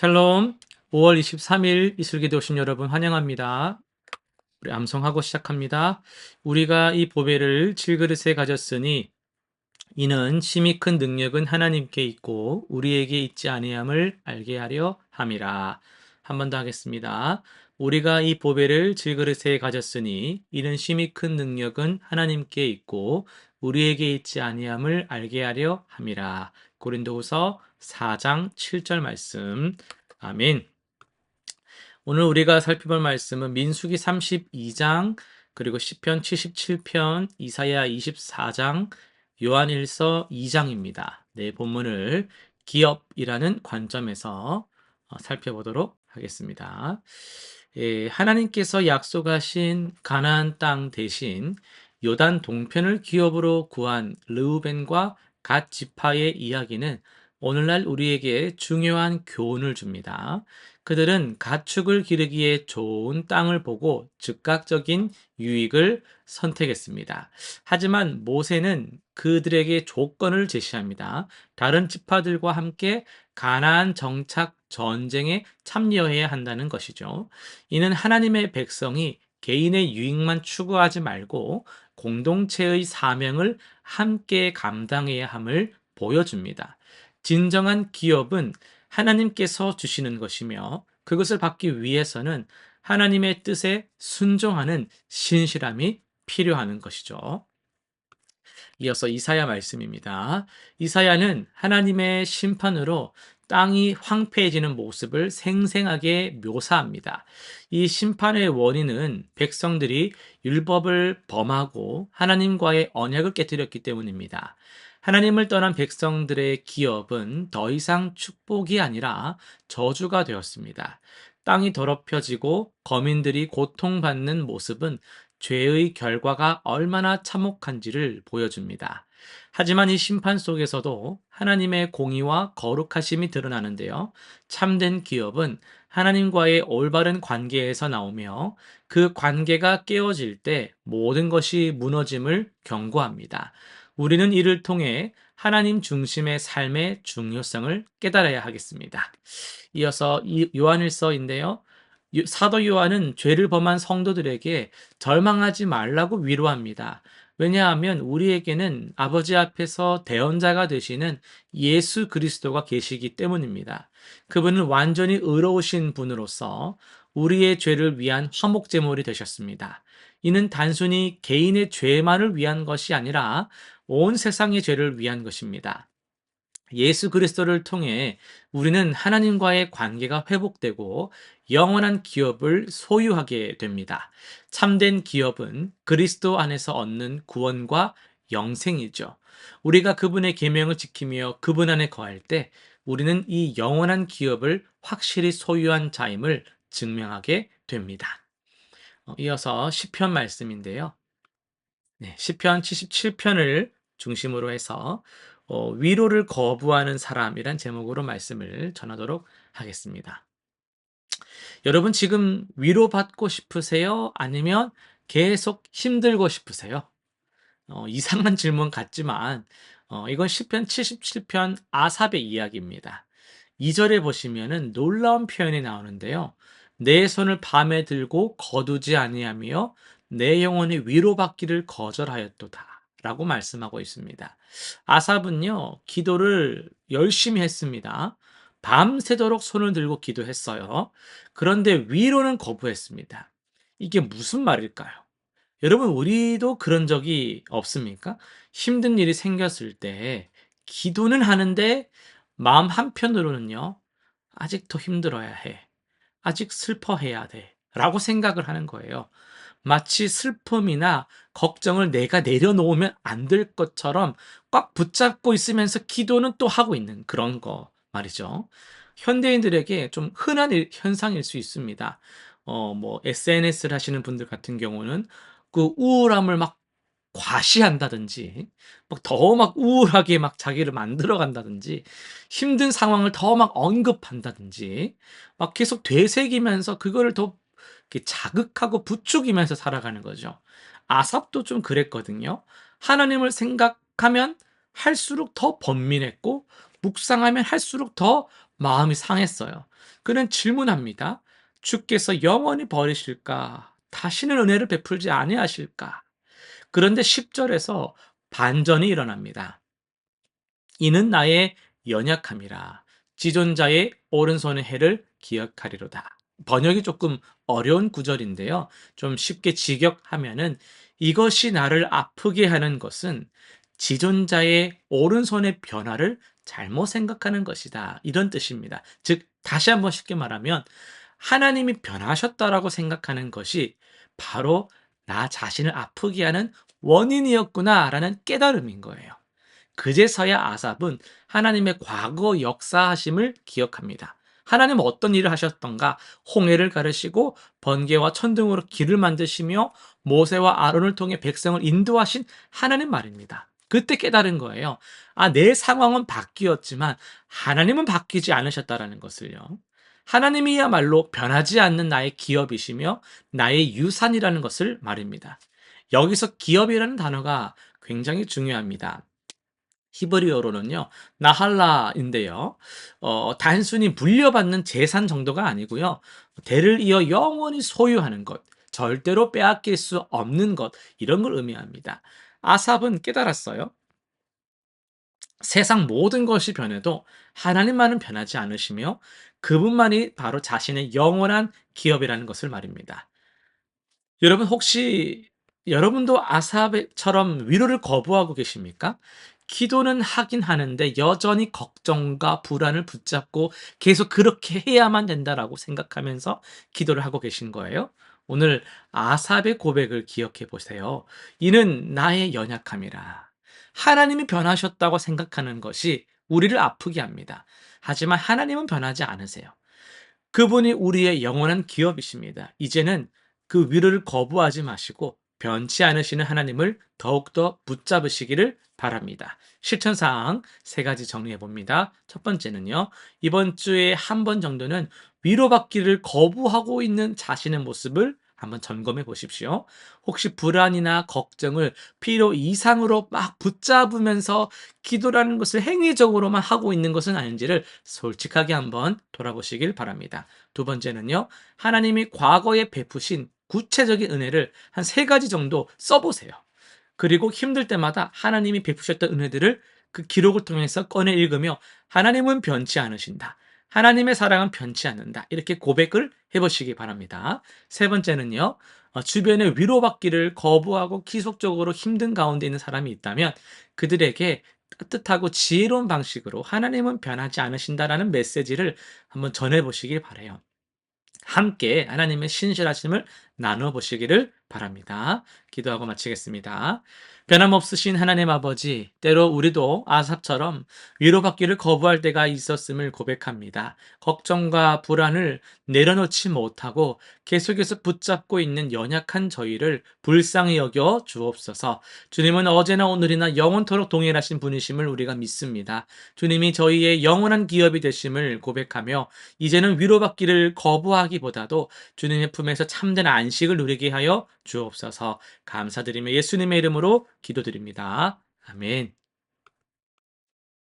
샬롬. 5월 23일 이슬기도 오신 여러분 환영합니다. 우리 암송하고 시작합니다. 우리가 이 보배를 질그릇에 가졌으니 이는 심히 큰 능력은 하나님께 있고 우리에게 있지 아니함을 알게 하려 함이라. 한 번 더 하겠습니다. 우리가 이 보배를 질그릇에 가졌으니 이는 심히 큰 능력은 하나님께 있고 우리에게 있지 아니함을 알게 하려 함이라. 고린도후서 4장 7절 말씀. 아멘. 오늘 우리가 살펴볼 말씀은 민수기 32장, 그리고 시편 77편, 이사야 24장, 요한일서 2장입니다. 네, 본문을 기업이라는 관점에서 살펴보도록 하겠습니다. 하나님께서 약속하신 가나안 땅 대신 요단 동편을 기업으로 구한 르우벤과 갓 지파의 이야기는 오늘날 우리에게 중요한 교훈을 줍니다. 그들은 가축을 기르기에 좋은 땅을 보고 즉각적인 유익을 선택했습니다. 하지만 모세는 그들에게 조건을 제시합니다. 다른 지파들과 함께 가나안 정착 전쟁에 참여해야 한다는 것이죠. 이는 하나님의 백성이 개인의 유익만 추구하지 말고 공동체의 사명을 함께 감당해야 함을 보여줍니다. 진정한 기업은 하나님께서 주시는 것이며 그것을 받기 위해서는 하나님의 뜻에 순종하는 신실함이 필요한 것이죠. 이어서 이사야 말씀입니다. 이사야는 하나님의 심판으로 땅이 황폐해지는 모습을 생생하게 묘사합니다. 이 심판의 원인은 백성들이 율법을 범하고 하나님과의 언약을 깨뜨렸기 때문입니다. 하나님을 떠난 백성들의 기업은 더 이상 축복이 아니라 저주가 되었습니다. 땅이 더럽혀지고 거민들이 고통받는 모습은 죄의 결과가 얼마나 참혹한지를 보여줍니다. 하지만 이 심판 속에서도 하나님의 공의와 거룩하심이 드러나는데요. 참된 기업은 하나님과의 올바른 관계에서 나오며 그 관계가 깨어질 때 모든 것이 무너짐을 경고합니다. 우리는 이를 통해 하나님 중심의 삶의 중요성을 깨달아야 하겠습니다. 이어서 요한일서인데요. 사도 요한은 죄를 범한 성도들에게 절망하지 말라고 위로합니다. 왜냐하면 우리에게는 아버지 앞에서 대언자가 되시는 예수 그리스도가 계시기 때문입니다. 그분은 완전히 의로우신 분으로서 우리의 죄를 위한 화목제물이 되셨습니다. 이는 단순히 개인의 죄만을 위한 것이 아니라 온 세상의 죄를 위한 것입니다. 예수 그리스도를 통해 우리는 하나님과의 관계가 회복되고 영원한 기업을 소유하게 됩니다. 참된 기업은 그리스도 안에서 얻는 구원과 영생이죠. 우리가 그분의 계명을 지키며 그분 안에 거할 때 우리는 이 영원한 기업을 확실히 소유한 자임을 증명하게 됩니다. 이어서 시편 말씀인데요. 네, 시편 77편을 중심으로 해서 위로를 거부하는 사람이란 제목으로 말씀을 전하도록 하겠습니다. 여러분 지금 위로받고 싶으세요? 아니면 계속 힘들고 싶으세요? 이상한 질문 같지만 이건 시편 77편 아삽의 이야기입니다. 2절에 보시면은 놀라운 표현이 나오는데요. 내 손을 밤에 들고 거두지 아니하며 내 영혼이 위로받기를 거절하였도다. 라고 말씀하고 있습니다. 아삽은요, 기도를 열심히 했습니다. 밤새도록 손을 들고 기도했어요. 그런데 위로는 거부했습니다. 이게 무슨 말일까요? 여러분, 우리도 그런 적이 없습니까? 힘든 일이 생겼을 때 기도는 하는데 마음 한편으로는요, 아직 더 힘들어야 해. 아직 슬퍼해야 돼. 라고 생각을 하는 거예요. 마치 슬픔이나 걱정을 내가 내려놓으면 안 될 것처럼 꽉 붙잡고 있으면서 기도는 또 하고 있는 그런 거 말이죠. 현대인들에게 좀 흔한 현상일 수 있습니다. SNS를 하시는 분들 같은 경우는 그 우울함을 막 과시한다든지, 막 우울하게 막 자기를 만들어 간다든지, 힘든 상황을 더 막 언급한다든지, 막 계속 되새기면서 그거를 더 이렇게 자극하고 부추기면서 살아가는 거죠. 아삽도 좀 그랬거든요. 하나님을 생각하면 할수록 더 번민했고, 묵상하면 할수록 더 마음이 상했어요. 그는 질문합니다. 주께서 영원히 버리실까? 다시는 은혜를 베풀지 아니하실까? 그런데 10절에서 반전이 일어납니다. 이는 나의 연약함이라 지존자의 오른손의 해를 기억하리로다. 번역이 조금 어려운 구절인데요. 좀 쉽게 직역하면은 이것이 나를 아프게 하는 것은 지존자의 오른손의 변화를 잘못 생각하는 것이다. 이런 뜻입니다. 즉, 다시 한번 쉽게 말하면 하나님이 변하셨다라고 생각하는 것이 바로 나 자신을 아프게 하는 원인이었구나라는 깨달음인 거예요. 그제서야 아삽은 하나님의 과거 역사하심을 기억합니다. 하나님은 어떤 일을 하셨던가? 홍해를 가르시고 번개와 천둥으로 길을 만드시며 모세와 아론을 통해 백성을 인도하신 하나님 말입니다. 그때 깨달은 거예요. 아, 내 상황은 바뀌었지만 하나님은 바뀌지 않으셨다라는 것을요. 하나님이야말로 변하지 않는 나의 기업이시며 나의 유산이라는 것을 말입니다. 여기서 기업이라는 단어가 굉장히 중요합니다. 히브리어로는요, 나할라인데요. 단순히 물려받는 재산 정도가 아니고요. 대를 이어 영원히 소유하는 것, 절대로 빼앗길 수 없는 것, 이런 걸 의미합니다. 아삽은 깨달았어요. 세상 모든 것이 변해도 하나님만은 변하지 않으시며 그분만이 바로 자신의 영원한 기업이라는 것을 말입니다. 여러분 혹시 여러분도 아삽처럼 위로를 거부하고 계십니까? 기도는 하긴 하는데 여전히 걱정과 불안을 붙잡고 계속 그렇게 해야만 된다라고 생각하면서 기도를 하고 계신 거예요? 오늘 아삽의 고백을 기억해 보세요. 이는 나의 연약함이라. 하나님이 변하셨다고 생각하는 것이 우리를 아프게 합니다. 하지만 하나님은 변하지 않으세요. 그분이 우리의 영원한 기업이십니다. 이제는 그 위로를 거부하지 마시고 변치 않으시는 하나님을 더욱더 붙잡으시기를 바랍니다. 실천사항 세 가지 정리해 봅니다. 첫 번째는요, 이번 주에 한 번 정도는 위로받기를 거부하고 있는 자신의 모습을 한번 점검해 보십시오. 혹시 불안이나 걱정을 필요 이상으로 막 붙잡으면서 기도라는 것을 행위적으로만 하고 있는 것은 아닌지를 솔직하게 한번 돌아보시길 바랍니다. 두 번째는요, 하나님이 과거에 베푸신 구체적인 은혜를 한 세 가지 정도 써보세요. 그리고 힘들 때마다 하나님이 베푸셨던 은혜들을 그 기록을 통해서 꺼내 읽으며 하나님은 변치 않으신다. 하나님의 사랑은 변치 않는다. 이렇게 고백을 해보시기 바랍니다. 세 번째는요, 주변에 위로받기를 거부하고 지속적으로 힘든 가운데 있는 사람이 있다면 그들에게 따뜻하고 지혜로운 방식으로 하나님은 변하지 않으신다라는 메시지를 한번 전해보시길 바라요. 함께 하나님의 신실하심을 나눠 보시기를 바랍니다. 기도하고 마치겠습니다. 변함없으신 하나님 아버지, 때로 우리도 아삽처럼 위로받기를 거부할 때가 있었음을 고백합니다. 걱정과 불안을 내려놓지 못하고 계속해서 붙잡고 있는 연약한 저희를 불쌍히 여겨 주옵소서. 주님은 어제나 오늘이나 영원토록 동일하신 분이심을 우리가 믿습니다. 주님이 저희의 영원한 기업이 되심을 고백하며 이제는 위로받기를 거부하기보다도 주님의 품에서 참된 안식을 누리게 하여 주옵소서. 감사드리며 예수님의 이름으로 기도드립니다. 아멘.